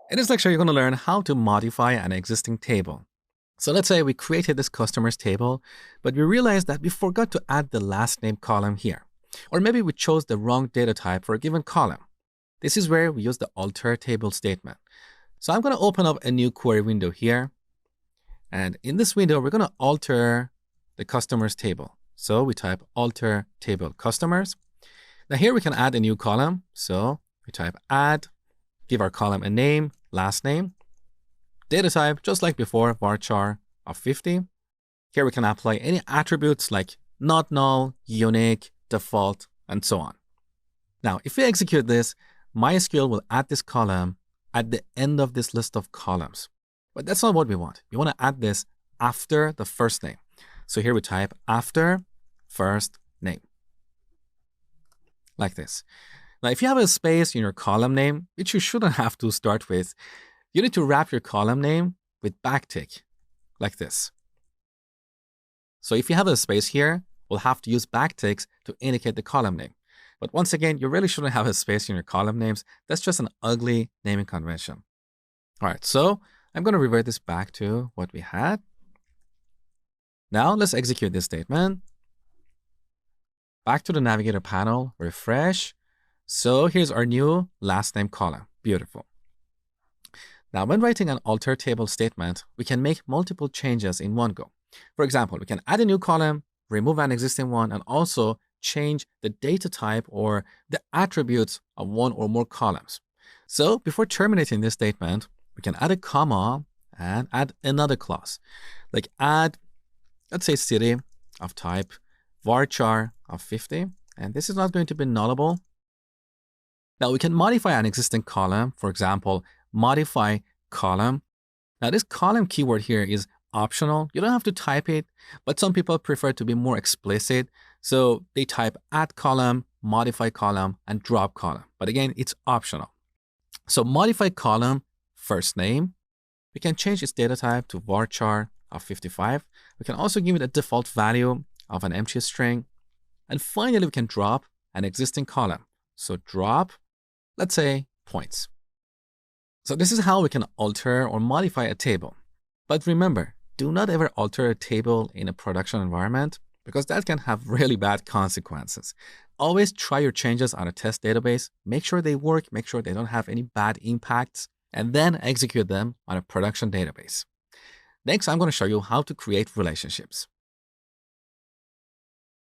In this lecture, you're going to learn how to modify an existing table. So let's say we created this customers table, but we realized that we forgot to add the last name column here. Or maybe we chose the wrong data type for a given column. This is where we use the alter table statement. So I'm going to open up a new query window here. And in this window, we're going to alter the customers table. So we type alter table customers. Now here we can add a new column. So we type add, give our column a name, last name, data type, just like before, varchar of 50. Here we can apply any attributes like not null, unique, default, and so on. Now, if we execute this, MySQL will add this column at the end of this list of columns. But that's not what we want. We want to add this after the first name. So here we type after first name, like this. Now, if you have a space in your column name, which you shouldn't have to start with, you need to wrap your column name with backtick, like this. So if you have a space here, we'll have to use backticks to indicate the column name. But once again, you really shouldn't have a space in your column names. That's just an ugly naming convention. All right, so I'm going to revert this back to what we had. Now let's execute this statement. Back to the navigator panel, refresh. So here's our new last name column. Beautiful. Now, when writing an alter table statement, we can make multiple changes in one go. For example, we can add a new column, remove an existing one, and also change the data type or the attributes of one or more columns. So before terminating this statement, we can add a comma and add another clause, like add, let's say, city of type varchar of 50, and this is not going to be nullable. Now we can modify an existing column, for example, modify column. Now this column keyword here is optional. You don't have to type it, but some people prefer to be more explicit. So they type add column, modify column, and drop column. But again, it's optional. So modify column, first name. We can change its data type to varchar of 55. We can also give it a default value of an empty string. And finally, we can drop an existing column. So drop, let's say, points. So this is how we can alter or modify a table. But remember, do not ever alter a table in a production environment because that can have really bad consequences. Always try your changes on a test database, make sure they work, make sure they don't have any bad impacts, and then execute them on a production database. Next, I'm going to show you how to create relationships.